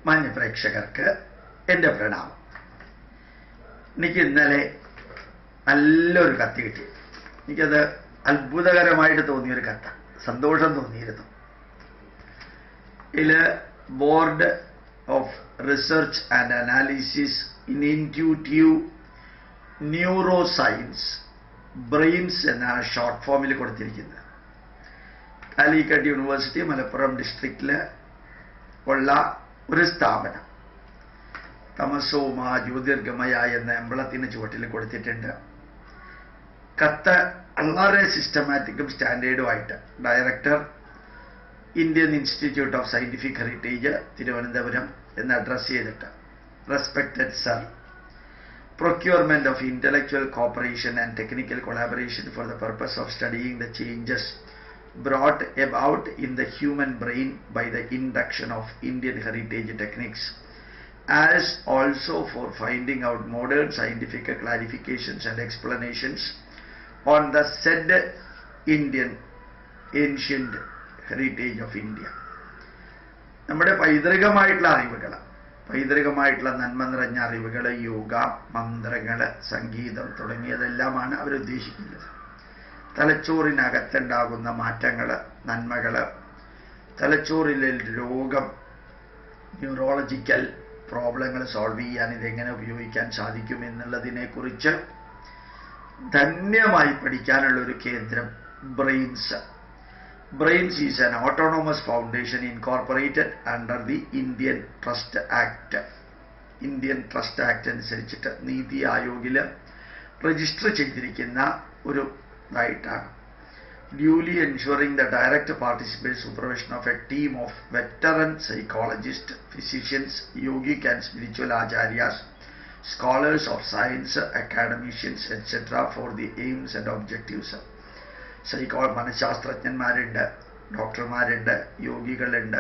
മാന്യ പ്രേക്ഷകർക്ക് എൻ്റെ പ്രണാമം. എനിക്ക് ഇന്നലെ നല്ലൊരു കത്ത് കിട്ടി. എനിക്കത് അത്ഭുതകരമായിട്ട് തോന്നിയൊരു കത്താണ്. സന്തോഷം തോന്നിയിരുന്നു. ഇതിൽ board of research and analysis in intuitive neuro science brains എന്നാണ് ഷോർട്ട് ഫോമിൽ കൊടുത്തിരിക്കുന്നത്. കാലിക്കറ്റ് യൂണിവേഴ്സിറ്റി മലപ്പുറം ഡിസ്ട്രിക്റ്റിൽ ഉള്ള ഒരു സ്ഥാപനം. തമസോമ ജ്യോതിർഗമയ എന്ന എംബ്ലത്തിന് ചുവട്ടിൽ കൊടുത്തിട്ടുണ്ട്. കത്ത് വളരെ സിസ്റ്റമാറ്റിക്കും സ്റ്റാൻഡേർഡുമായിട്ട് director Indian institute of scientific heritage Thiruvananthapuram എന്ന് അഡ്രസ് ചെയ്തിട്ട്, respected sir, procurement of intellectual cooperation and technical collaboration for the purpose of studying the changes brought about in the human brain by the induction of Indian heritage techniques, as also for finding out modern scientific clarifications and explanations on the said Indian ancient heritage of India. നമ്മുടെ പൈതൃകമായിട്ടുള്ള അറിവുകൾ, പൈതൃകമായിട്ടുള്ള നന്മ നിറഞ്ഞ അറിവുകൾ, യോഗ, മന്ത്രങ്ങൾ, സംഗീതം തുടങ്ങിയതെല്ലാമാണ് അവരുദ്ദേശിക്കുന്നത്. തലച്ചോറിനകത്തുണ്ടാകുന്ന മാറ്റങ്ങൾ, നന്മകൾ, തലച്ചോറിലെ രോഗം, ന്യൂറോളജിക്കൽ പ്രോബ്ലങ്ങൾ സോൾവ് ചെയ്യാൻ ഇതെങ്ങനെ ഉപയോഗിക്കാൻ സാധിക്കും എന്നുള്ളതിനെക്കുറിച്ച് ധന്യമായി പഠിക്കാനുള്ളൊരു കേന്ദ്രം brains. Brains is an autonomous foundation incorporated under the Indian Trust Act. Indian Trust Act അനുസരിച്ചിട്ട് നീതി ആയോഗിൽ രജിസ്റ്റർ ചെയ്തിരിക്കുന്ന ഒരു ഇതായിട്ടാണ്. Duly ensuring the direct participant supervision of a team of veteran psychologists, physicians, yogic and spiritual acharyas, scholars of science, academicians, etc. for the aims and objectives. മനഃശാസ്ത്രജ്ഞന്മാരുണ്ട്, ഡോക്ടർമാരുണ്ട്, യോഗികളുണ്ട്,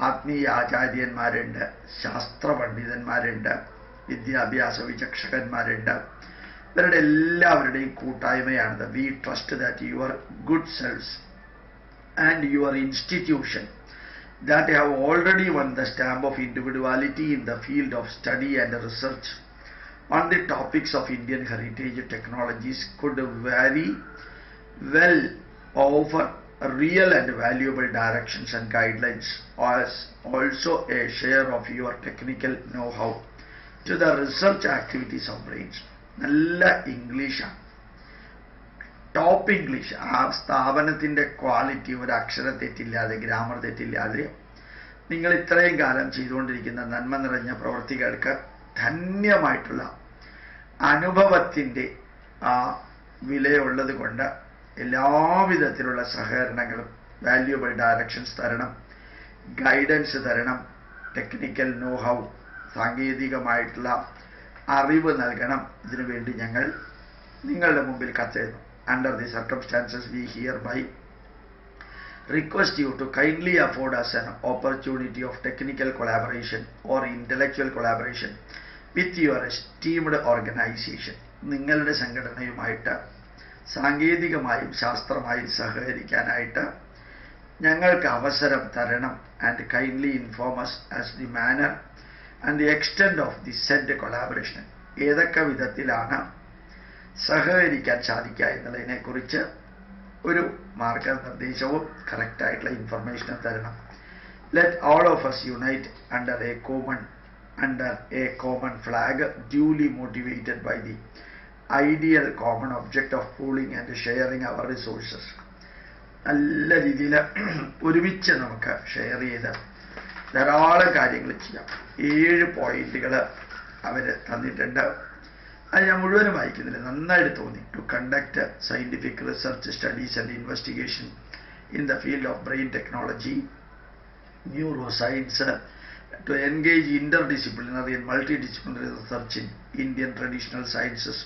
ആത്മീയ ആചാര്യന്മാരുണ്ട്, ശാസ്ത്ര പണ്ഡിതന്മാരുണ്ട്, വിദ്യാഭ്യാസ വിചക്ഷകന്മാരുണ്ട്. ഇവരുടെ എല്ലാവരുടെയും കൂട്ടായ്മയാണത്. We trust that your good selves and your institution that have already won the stamp of individuality in the field of study and research on the topics of Indian heritage technologies could very well offer real and valuable directions and guidelines, as also a share of your technical know-how to the research activities of brains. നല്ല ഇംഗ്ലീഷാണ്, top English. ആ സ്ഥാപനത്തിൻ്റെ quality, ഒരു അക്ഷര തെറ്റില്ലാതെ, grammar തെറ്റില്ലാതെ നിങ്ങൾ ഇത്രയും കാലം ചെയ്തുകൊണ്ടിരിക്കുന്ന നന്മ നിറഞ്ഞ പ്രവൃത്തികൾക്ക് ധന്യമായിട്ടുള്ള അനുഭവത്തിൻ്റെ ആ വിലയുള്ളത് കൊണ്ട് എല്ലാവിധത്തിലുള്ള സഹകരണങ്ങളും, വാല്യുബിൾ ഡയറക്ഷൻസ് തരണം, ഗൈഡൻസ് തരണം, ടെക്നിക്കൽ നോ ഹൗ, സാങ്കേതികമായിട്ടുള്ള അറിവ് നൽകണം. ഇതിനുവേണ്ടി ഞങ്ങൾ നിങ്ങളുടെ മുമ്പിൽ കത്തെഴുതുന്നു. Under the circumstances, we hereby request you to kindly afford us an opportunity of technical collaboration or intellectual collaboration with your esteemed organization. നിങ്ങളുടെ സംഘടനയുമായിട്ട് സാങ്കേതികമായും ശാസ്ത്രമായും സഹകരിക്കാനായിട്ട് ഞങ്ങൾക്ക് അവസരം തരണം. And kindly inform us as the manner and the extent of the said collaboration. ഏതൊക്കെ വിധത്തിലാണ് സഹകരിക്കാൻ സാധിക്കുക എന്നുള്ളതിനെക്കുറിച്ച് ഒരു മാർഗനിർദ്ദേശവും കറക്റ്റായിട്ടുള്ള ഇൻഫർമേഷനും തരണം. Let all of us unite under a common flag, duly motivated by the ideal common object of pooling and sharing our resources. നല്ല രീതിയിൽ ഒരുമിച്ച് നമുക്ക് ഷെയർ ചെയ്ത് ധാരാളം കാര്യങ്ങൾ ചെയ്യാം. 7 പോയിന്റുകൾ അവർ തന്നിട്ടുണ്ട്. അത് ഞാൻ മുഴുവനും വായിക്കുന്നില്ല, നന്നായിട്ട് തോന്നി. To conduct scientific research studies and investigation in the field of brain technology, neuro science, to engage interdisciplinary and multidisciplinary research in Indian traditional sciences,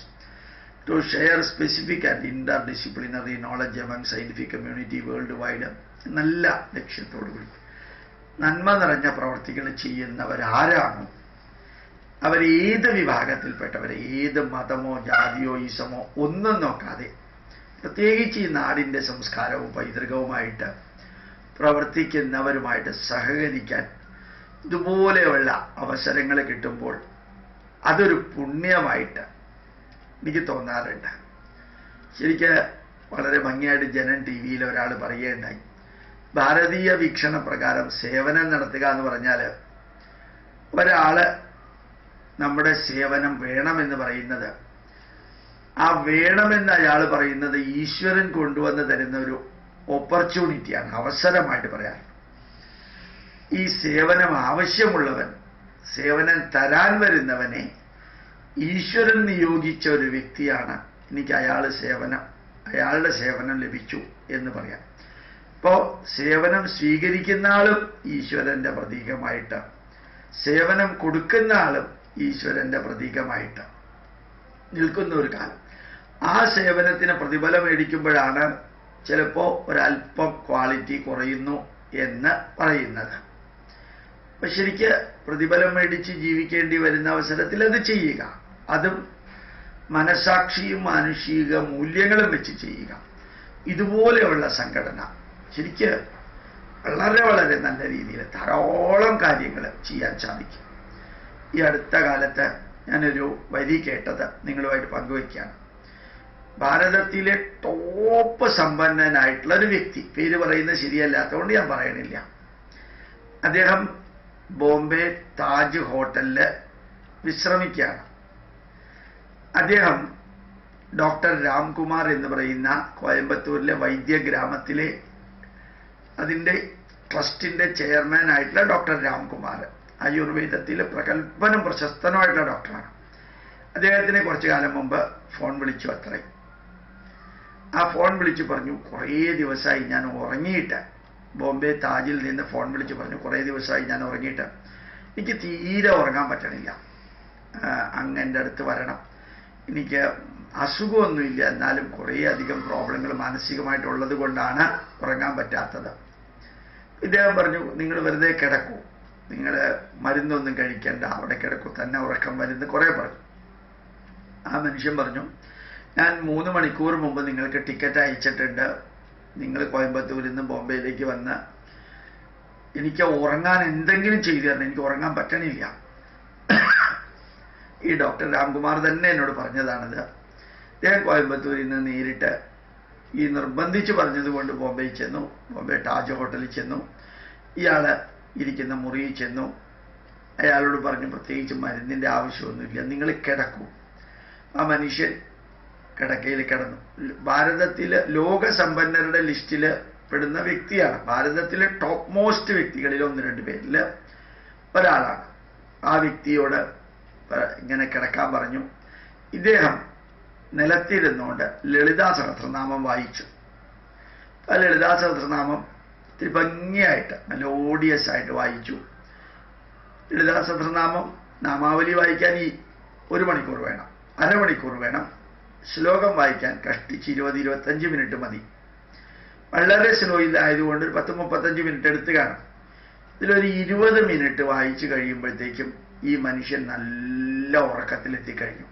to share specific and interdisciplinary knowledge among scientific community worldwide. നല്ല ലക്ഷ്യത്തോടുകൂടി നന്മ നിറഞ്ഞ പ്രവർത്തികൾ ചെയ്യുന്നവരാരാണോ, അവരേത് വിഭാഗത്തിൽപ്പെട്ടവരെ, ഏത് മതമോ ജാതിയോ ഈസമോ ഒന്നും നോക്കാതെ, പ്രത്യേകിച്ച് ഈ നാടിൻ്റെ സംസ്കാരവും പൈതൃകവുമായിട്ട് പ്രവർത്തിക്കുന്നവരുമായിട്ട് സഹകരിക്കാൻ ഇതുപോലെയുള്ള അവസരങ്ങൾ കിട്ടുമ്പോൾ അതൊരു പുണ്യമായിട്ട് എനിക്ക് തോന്നാറുണ്ട്. ശരിക്ക് വളരെ ഭംഗിയായിട്ട് ജനൻ ടി വിയിൽ ഒരാൾ പറയുകയുണ്ടായി, ഭാരതീയ വീക്ഷണ പ്രകാരം സേവനം നടത്തുക എന്ന് പറഞ്ഞാൽ ഒരാള് നമ്മുടെ സേവനം വേണമെന്ന് പറയുന്നത്, ആ വേണമെന്ന് അയാൾ പറയുന്നത് ഈശ്വരൻ കൊണ്ടുവന്ന് തരുന്ന ഒരു ഓപ്പർച്യൂണിറ്റിയാണ്, അവസരമായിട്ട് പറയാൻ. ഈ സേവനം ആവശ്യമുള്ളവൻ, സേവനം തരാൻ വരുന്നവനെ ഈശ്വരൻ നിയോഗിച്ച ഒരു വ്യക്തിയാണ്, എനിക്ക് അയാളുടെ സേവനം ലഭിച്ചു എന്ന് പറയാം. ഇപ്പോൾ സേവനം സ്വീകരിക്കുന്ന ആളും ഈശ്വരന്റെ പ്രതീകമായിട്ട്, സേവനം കൊടുക്കുന്ന ആളും ഈശ്വരന്റെ പ്രതീകമായിട്ട് നിൽക്കുന്ന ഒരു കാലം. ആ സേവനത്തിന് പ്രതിഫലം മേടിക്കുമ്പോഴാണ് ചിലപ്പോൾ ഒരല്പം ക്വാളിറ്റി കുറയുന്നു എന്ന് പറയുന്നത്. അപ്പൊ ശരിക്ക് പ്രതിഫലം മേടിച്ച് ജീവിക്കേണ്ടി വരുന്ന അവസരത്തിൽ അത് ചെയ്യുക, അതും മനസാക്ഷിയും മാനുഷിക മൂല്യങ്ങളും വെച്ച് ചെയ്യുക. ഇതുപോലെയുള്ള സംഘടന ശരിക്ക് വളരെ വളരെ നല്ല രീതിയിൽ ധാരാളം കാര്യങ്ങൾ ചെയ്യാൻ സാധിക്കും. ഈ അടുത്ത കാലത്ത് ഞാനൊരു വരി കേട്ടത് നിങ്ങളുമായിട്ട് പങ്കുവയ്ക്കുകയാണ്. ഭാരതത്തിലെ ടോപ്പ് സമ്പന്നനായിട്ടുള്ള ഒരു വ്യക്തി, പേര് പറയുന്നത് ശരിയല്ലാത്തതുകൊണ്ട് ഞാൻ പറയണില്ല, അദ്ദേഹം ബോംബെ താജ് ഹോട്ടലില് വിശ്രമിക്കുകയാണ്. അദ്ദേഹം ഡോക്ടർ രാംകുമാർ എന്ന് പറയുന്ന കോയമ്പത്തൂരിലെ വൈദ്യഗ്രാമത്തിലെ അതിൻ്റെ ട്രസ്റ്റിന്റെ ചെയർമാൻ ആയിട്ടുള്ള ഡോക്ടർ രാംകുമാർ ആയുർവേദത്തിൽ പ്രഗത്ഭനും പ്രശസ്തനുമായിട്ടുള്ള ഡോക്ടറാണ്. അദ്ദേഹത്തിന് കുറച്ചു കാലം മുമ്പ് ഫോൺ വിളിച്ചു അത്രയും. ആ ഫോൺ വിളിച്ചു പറഞ്ഞു, കുറേ ദിവസമായി ഞാൻ ഉറങ്ങിയിട്ട്, ബോംബെ താജിൽ നിന്ന് ഫോൺ വിളിച്ചു പറഞ്ഞു, കുറേ ദിവസമായി ഞാൻ ഉറങ്ങിയിട്ട് എനിക്ക് തീരെ ഉറങ്ങാൻ പറ്റണില്ല, അങ്ങൻ്റെ അടുത്ത് വരണം, എനിക്ക് അസുഖമൊന്നുമില്ല, എന്നാലും കുറേ അധികം പ്രോബ്ലങ്ങൾ മാനസികമായിട്ടുള്ളത് കൊണ്ടാണ് ഉറങ്ങാൻ പറ്റാത്തത്. ഇദ്ദേഹം പറഞ്ഞു, നിങ്ങൾ വെറുതെ കിടക്കൂ, നിങ്ങൾ മരുന്നൊന്നും കഴിക്കേണ്ട, അവിടെ കിടക്കൂ, തന്നെ ഉറക്കം വരുന്ന കുറേ പറഞ്ഞു. ആ മനുഷ്യൻ പറഞ്ഞു, ഞാൻ 3 മണിക്കൂർ മുമ്പ് നിങ്ങൾക്ക് ടിക്കറ്റ് അയച്ചിട്ടുണ്ട്, നിങ്ങൾ കോയമ്പത്തൂരിൽ നിന്ന് ബോംബെയിലേക്ക് വന്ന് എനിക്ക് ഉറങ്ങാൻ എന്തെങ്കിലും ചെയ്തു തരണം, എനിക്ക് ഉറങ്ങാൻ പറ്റണില്ല. ഈ ഡോക്ടർ രാംകുമാർ തന്നെ എന്നോട് പറഞ്ഞതാണത്. അദ്ദേഹം കോയമ്പത്തൂരിൽ നിന്ന് നേരിട്ട് ഈ നിർബന്ധിച്ച് പറഞ്ഞതുകൊണ്ട് ബോംബെയിൽ ചെന്നു, ബോംബെ താജ് ഹോട്ടലിൽ ചെന്നു. ഇയാള് ഇരിക്കുന്ന മുറിയിൽ ചെന്നു. അയാളോട് പറഞ്ഞു, പ്രത്യേകിച്ച് മരുന്നിൻ്റെ ആവശ്യമൊന്നുമില്ല, നിങ്ങൾ കിടക്കൂ. ആ മനുഷ്യൻ കിടക്കയിൽ കിടന്നു. ഭാരതത്തിലെ ലോകസമ്പന്നരുടെ ലിസ്റ്റിൽ പെടുന്ന വ്യക്തിയാണ്, ഭാരതത്തിലെ ടോപ്പ് മോസ്റ്റ് വ്യക്തികളിൽ 1-2 പേരിൽ ഒരാളാണ്. ആ വ്യക്തിയോട് ഇങ്ങനെ കിടക്കാൻ പറഞ്ഞു. ഇദ്ദേഹം നിലത്തിരുന്നുകൊണ്ട് ലളിതാ സഹസ്രനാമം വായിച്ചു. ആ ലളിതാ സഹസ്രനാമം ഇത്തിരി ഭംഗിയായിട്ട് മെലോഡിയസ് ആയിട്ട് വായിച്ചു. ലളിതാ സഹസ്രനാമം നാമാവലി വായിക്കാൻ ഈ 1 മണിക്കൂർ വേണം, അരമണിക്കൂർ വേണം. ശ്ലോകം വായിക്കാൻ കഷ്ടിച്ച് 20-25 മിനിറ്റ് മതി. വളരെ സ്ലോ ഇതായതുകൊണ്ട് ഒരു 10-35 മിനിറ്റ് എടുത്ത് കാണും. ഇതിലൊരു 20 മിനിറ്റ് വായിച്ചു കഴിയുമ്പോഴത്തേക്കും ഈ മനുഷ്യൻ നല്ല ഉറക്കത്തിലെത്തിക്കഴിഞ്ഞു.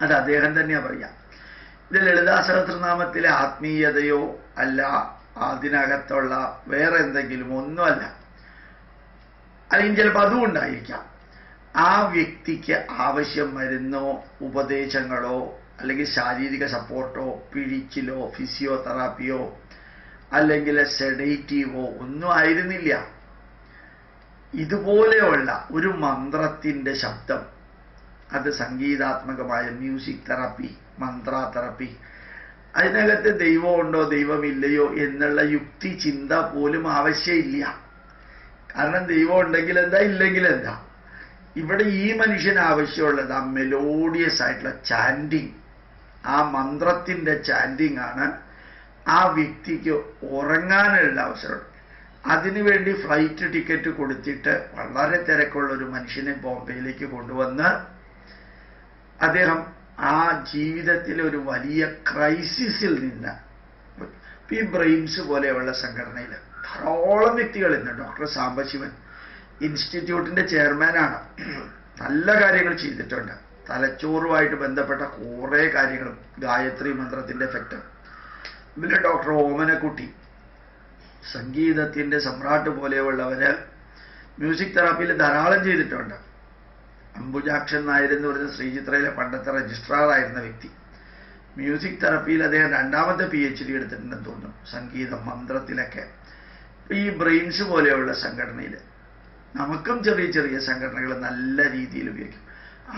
അത് അദ്ദേഹം തന്നെയാ പറയാം. ഇത് ലളിതാ സഹസ്രനാമത്തിലെ ആത്മീയതയോ അല്ല, അതിനകത്തുള്ള വേറെ എന്തെങ്കിലും ഒന്നുമല്ല, അല്ലെങ്കിൽ ചിലപ്പോൾ അതും ഉണ്ടായിരിക്കാം. ആ വ്യക്തിക്ക് ആവശ്യം വരുന്നോ ഉപദേശങ്ങളോ അല്ലെങ്കിൽ ശാരീരിക സപ്പോർട്ടോ പിഴിച്ചിലോ ഫിസിയോതെറാപ്പിയോ അല്ലെങ്കിൽ സെഡേറ്റീവോ ഒന്നും ആയിരുന്നില്ല. ഇതുപോലെയുള്ള ഒരു മന്ത്രത്തിൻ്റെ ശബ്ദം, അത് സംഗീതാത്മകമായ മ്യൂസിക് തെറാപ്പി, മന്ത്ര തെറാപ്പി, അതിനകത്ത് ദൈവമുണ്ടോ ദൈവമില്ലയോ എന്നുള്ള യുക്തി ചിന്ത പോലും ആവശ്യമില്ല. കാരണം ദൈവം ഉണ്ടെങ്കിൽ എന്താ, ഇല്ലെങ്കിൽ എന്താ. ഇവിടെ ഈ മനുഷ്യന് ആവശ്യമുള്ളത് ആ മെലോഡിയസ് ആയിട്ടുള്ള ചാൻഡിങ്, ആ മന്ത്രത്തിൻ്റെ ചാൻഡിങ് ആണ് ആ വ്യക്തിക്ക് ഉറങ്ങാനുള്ള അവസരം. അതിനുവേണ്ടി ഫ്ലൈറ്റ് ടിക്കറ്റ് കൊടുത്തിട്ട് വളരെ തിരക്കുള്ള ഒരു മനുഷ്യനെ ബോംബെയിലേക്ക് കൊണ്ടുവന്ന് അദ്ദേഹം ആ ജീവിതത്തിലെ ഒരു വലിയ ക്രൈസിസിൽ നിന്ന്, ഈ ബ്രെയിൻസ് പോലെയുള്ള സംഘടനയിൽ ധാരാളം വ്യക്തികളുണ്ട്. ഡോക്ടർ സാംബശിവൻ ഇൻസ്റ്റിറ്റ്യൂട്ടിന്റെ ചെയർമാനാണ്, നല്ല കാര്യങ്ങൾ ചെയ്തിട്ടുണ്ട്. തലച്ചോറുമായിട്ട് ബന്ധപ്പെട്ട കുറേ കാര്യങ്ങളും, ഗായത്രി മന്ത്രത്തിന്റെ എഫക്റ്റ്. പിന്നെ ഡോക്ടർ ഓമനക്കുട്ടി, സംഗീതത്തിന്റെ സമ്രാട്ട് പോലെയുള്ളവര് മ്യൂസിക് തെറാപ്പിയിൽ ധാരാളം ചെയ്തിട്ടുണ്ട്. അംബുജാക്ഷൻ നായർ എന്ന് പറയുന്ന ശ്രീചിത്രയിലെ പണ്ടത്തെ രജിസ്ട്രാറായിരുന്ന വ്യക്തി മ്യൂസിക് തെറാപ്പിയിൽ അദ്ദേഹം 2ാമത്തെ PhD എടുത്തിട്ടുണ്ടെന്ന് തോന്നുന്നു, സംഗീതം മന്ത്രത്തിലൊക്കെ. ഈ ബ്രെയിൻസ് പോലെയുള്ള സംഘടനയിൽ നമുക്കും ചെറിയ ചെറിയ സംഘടനകൾ നല്ല രീതിയിൽ ഉപയോഗിക്കും.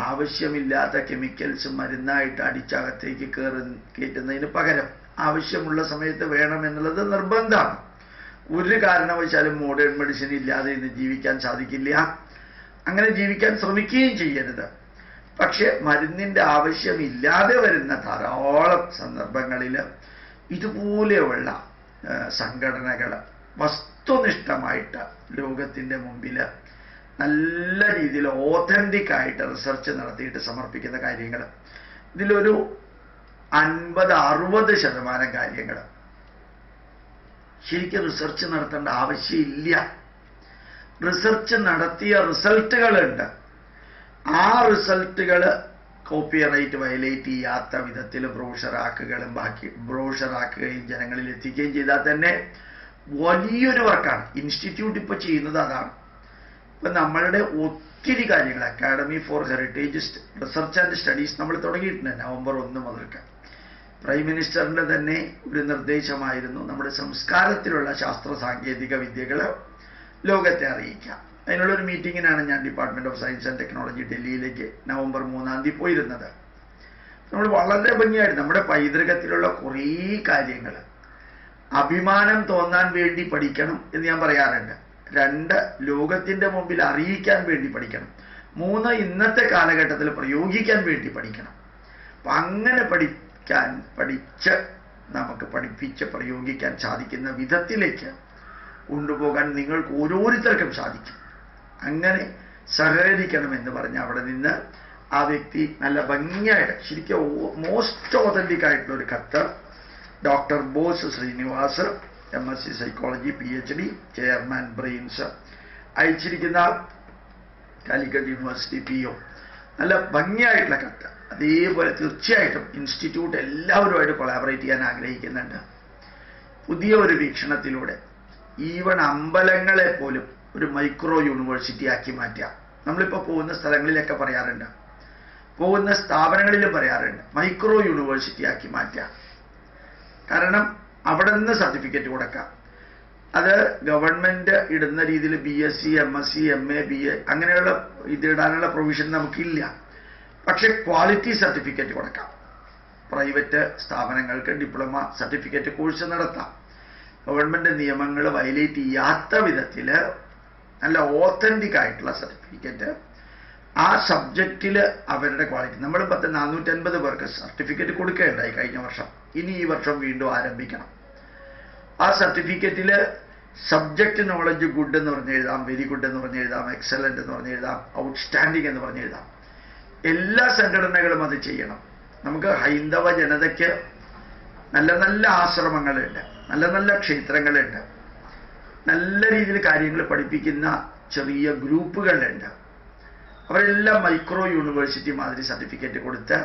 ആവശ്യമില്ലാത്ത കെമിക്കൽസ് മരുന്നായിട്ട് അടിച്ചകത്തേക്ക് കയറ്റുന്നതിന് പകരം ആവശ്യമുള്ള സമയത്ത് വേണമെന്നുള്ളത് നിർബന്ധമാണ്. ഒരു കാരണവശാലും മോഡേൺ മെഡിസിൻ ഇല്ലാതെ ഇന്ന് ജീവിക്കാൻ സാധിക്കില്ല. അങ്ങനെ ജീവിക്കാൻ ശ്രമിക്കുകയും ചെയ്യരുത്. പക്ഷെ മരുന്നിൻ്റെ ആവശ്യമില്ലാതെ വരുന്ന ധാരാളം സന്ദർഭങ്ങളിൽ ഇതുപോലെയുള്ള സംഘടനകൾ വസ്തുനിഷ്ഠമായിട്ട് ലോകത്തിൻ്റെ മുമ്പിൽ നല്ല രീതിയിൽ ഓതന്റിക് ആയിട്ട് റിസർച്ച് നടത്തിയിട്ട് സമർപ്പിക്കുന്ന കാര്യങ്ങൾ, ഇതിലൊരു 50-60% കാര്യങ്ങൾ ശരിക്കും റിസർച്ച് നടത്തേണ്ട ആവശ്യമില്ല. റിസർച്ച് നടത്തിയ റിസൾട്ടുകളുണ്ട്. ആ റിസൾട്ടുകൾ കോപ്പിറൈറ്റ് വയലേറ്റ് ചെയ്യാത്ത വിധത്തിൽ ബ്രോഷറാക്കുകയും ജനങ്ങളിൽ എത്തിക്കുകയും ചെയ്താൽ തന്നെ വലിയൊരു വർക്കാണ്. ഇൻസ്റ്റിറ്റ്യൂട്ട് ഇപ്പോൾ ചെയ്യുന്നത് അതാണ്. ഇപ്പം നമ്മളുടെ ഒത്തിരി കാര്യങ്ങൾ academy four heritage research and studies നമ്മൾ തുടങ്ങിയിട്ടുണ്ട് നവംബർ 1 മുതൽക്ക്. പ്രൈം മിനിസ്റ്ററിൻ്റെ തന്നെ ഒരു നിർദ്ദേശമായിരുന്നു നമ്മുടെ സംസ്കാരത്തിലുള്ള ശാസ്ത്ര സാങ്കേതിക വിദ്യകൾ ലോകത്തെ അറിയിക്കാം. അതിനുള്ളൊരു മീറ്റിങ്ങിനാണ് ഞാൻ department of science and technology ഡൽഹിയിലേക്ക് നവംബർ 3 പോയിരുന്നത്. നമ്മൾ വളരെ ഭംഗിയായിട്ട് നമ്മുടെ പൈതൃകത്തിലുള്ള കുറേ കാര്യങ്ങൾ അഭിമാനം തോന്നാൻ വേണ്ടി പഠിക്കണം എന്ന് ഞാൻ പറയാറുണ്ട്. 2 ലോകത്തിൻ്റെ മുമ്പിൽ അറിയിക്കാൻ വേണ്ടി പഠിക്കണം. 3 ഇന്നത്തെ കാലഘട്ടത്തിൽ പ്രയോഗിക്കാൻ വേണ്ടി പഠിക്കണം. അപ്പം അങ്ങനെ നമുക്ക് പഠിപ്പിച്ച് പ്രയോഗിക്കാൻ സാധിക്കുന്ന വിധത്തിലേക്ക് കൊണ്ടുപോകാൻ നിങ്ങൾക്ക് ഓരോരുത്തർക്കും സാധിക്കും. അങ്ങനെ സഹകരിക്കണമെന്ന് പറഞ്ഞ് അവിടെ നിന്ന് ആ വ്യക്തി നല്ല ഭംഗിയായിട്ട് ശരിക്കും മോസ്റ്റ് ഓതന്റിക് ആയിട്ടുള്ള ഒരു കത്ത് doctor Bose Srinivas MSc psychology PhD chairman Brains അയച്ചിരിക്കുന്ന കാലിക്കറ്റ് യൂണിവേഴ്സിറ്റി PO, നല്ല ഭംഗിയായിട്ടുള്ള കത്ത്. അതേപോലെ തീർച്ചയായിട്ടും ഇൻസ്റ്റിറ്റ്യൂട്ട് എല്ലാവരുമായിട്ട് കൊളാബറേറ്റ് ചെയ്യാൻ ആഗ്രഹിക്കുന്നുണ്ട്. പുതിയ ഒരു വീക്ഷണത്തിലൂടെ ഈവൺ അമ്പലങ്ങളെ പോലും ഒരു മൈക്രോ യൂണിവേഴ്സിറ്റി ആക്കി മാറ്റുക. നമ്മളിപ്പോൾ പോകുന്ന സ്ഥലങ്ങളിലൊക്കെ പറയാറുണ്ട്, പോകുന്ന സ്ഥാപനങ്ങളിലും പറയാറുണ്ട്, മൈക്രോ യൂണിവേഴ്സിറ്റി ആക്കി മാറ്റുക. കാരണം അവിടെ നിന്ന് സർട്ടിഫിക്കറ്റ് കൊടുക്കാം. അത് ഗവൺമെൻറ് ഇടുന്ന രീതിയിൽ BSc MSc MA BA അങ്ങനെയുള്ള ഇതിടാനുള്ള പ്രൊവിഷൻ നമുക്കില്ല. പക്ഷെ ക്വാളിറ്റി സർട്ടിഫിക്കറ്റ് കൊടുക്കാം. പ്രൈവറ്റ് സ്ഥാപനങ്ങൾക്ക് ഡിപ്ലോമ സർട്ടിഫിക്കറ്റ് കോഴ്സ് നടത്താം. ഗവൺമെൻറ് നിയമങ്ങൾ വയലേറ്റ് ചെയ്യാത്ത വിധത്തിൽ നല്ല ഓതന്റിക് ആയിട്ടുള്ള സർട്ടിഫിക്കറ്റ് ആ സബ്ജക്റ്റിൽ അവരുടെ ക്വാളിറ്റി. നമ്മൾ 450 പേർക്ക് സർട്ടിഫിക്കറ്റ് കൊടുക്കുകയുണ്ടായി കഴിഞ്ഞ വർഷം. ഇനി ഈ വർഷം വീണ്ടും ആരംഭിക്കണം. ആ സർട്ടിഫിക്കറ്റിൽ സബ്ജക്റ്റ് നോളജ് ഗുഡ് എന്ന് പറഞ്ഞ് എഴുതാം, വെരി ഗുഡ് എന്ന് പറഞ്ഞ് എഴുതാം, എക്സലൻ്റ് എന്ന് പറഞ്ഞ് എഴുതാം, ഔട്ട്സ്റ്റാൻഡിങ് എന്ന് പറഞ്ഞ് എഴുതാം. എല്ലാ സംഘടനകളും അത് ചെയ്യണം. നമുക്ക് ഹൈന്ദവ ജനതയ്ക്ക് നല്ല നല്ല ആശ്രമങ്ങളുണ്ട്, നല്ല നല്ല ക്ഷേത്രങ്ങളുണ്ട്, നല്ല രീതിയിൽ കാര്യങ്ങൾ പഠിപ്പിക്കുന്ന ചെറിയ ഗ്രൂപ്പുകളുണ്ട്. അവരെല്ലാം മൈക്രോ യൂണിവേഴ്സിറ്റി മാതിരി സർട്ടിഫിക്കറ്റ് കൊടുത്ത്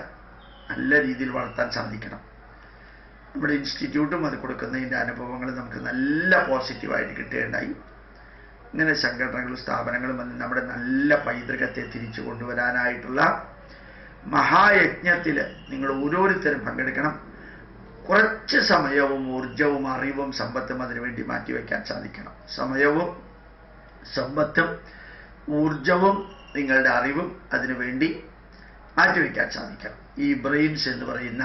നല്ല രീതിയിൽ വളർത്താൻ സാധിക്കണം. നമ്മുടെ ഇൻസ്റ്റിറ്റ്യൂട്ടും അത് കൊടുക്കുന്നതിൻ്റെ അനുഭവങ്ങൾ നമുക്ക് നല്ല പോസിറ്റീവായിട്ട് കിട്ടുകയുണ്ടായി. ഇങ്ങനെ സംഘടനകളും സ്ഥാപനങ്ങളും വന്ന് നമ്മുടെ നല്ല പൈതൃകത്തെ തിരിച്ചു കൊണ്ടുവരാനായിട്ടുള്ള മഹായജ്ഞത്തിൽ നിങ്ങൾ ഓരോരുത്തരും പങ്കെടുക്കണം. കുറച്ച് സമയവും ഊർജവും അറിവും സമ്പത്തും അതിനുവേണ്ടി മാറ്റിവെക്കാൻ സാധിക്കണം. സമയവും സമ്പത്തും ഊർജവും നിങ്ങളുടെ അറിവും അതിനുവേണ്ടി മാറ്റിവെക്കാൻ സാധിക്കണം. ഈ ബ്രെയിൻസ് എന്ന് പറയുന്ന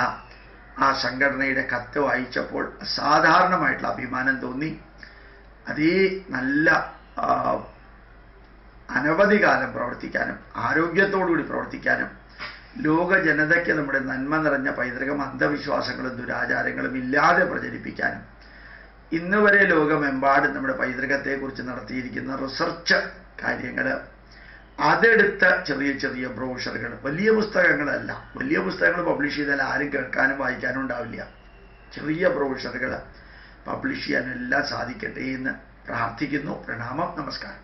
ആ സംഘടനയുടെ കത്ത് വായിച്ചപ്പോൾ അസാധാരണമായിട്ടുള്ള അഭിമാനം തോന്നി. അതേ നല്ല അനവധി കാലം പ്രവർത്തിക്കാനും ആരോഗ്യത്തോടുകൂടി പ്രവർത്തിക്കാനും ലോക ജനതയ്ക്ക് നമ്മുടെ നന്മ നിറഞ്ഞ പൈതൃകം അന്ധവിശ്വാസങ്ങളും ദുരാചാരങ്ങളും ഇല്ലാതെ പ്രചരിപ്പിക്കാനും ഇന്ന് വരെ ലോകമെമ്പാടും നമ്മുടെ പൈതൃകത്തെക്കുറിച്ച് നടത്തിയിരിക്കുന്ന റിസർച്ച് കാര്യങ്ങൾ അതെടുത്ത ചെറിയ ചെറിയ ബ്രോഷറുകൾ, വലിയ പുസ്തകങ്ങളല്ല. വലിയ പുസ്തകങ്ങൾ പബ്ലിഷ് ചെയ്താൽ ആരും കേൾക്കാനും വായിക്കാനും ഉണ്ടാവില്ല. ചെറിയ ബ്രോഷറുകൾ പബ്ലിഷ് ചെയ്യാനെല്ലാം സാധിക്കട്ടെ എന്ന് പ്രാർത്ഥിക്കുന്നു. പ്രണാമം. നമസ്കാരം.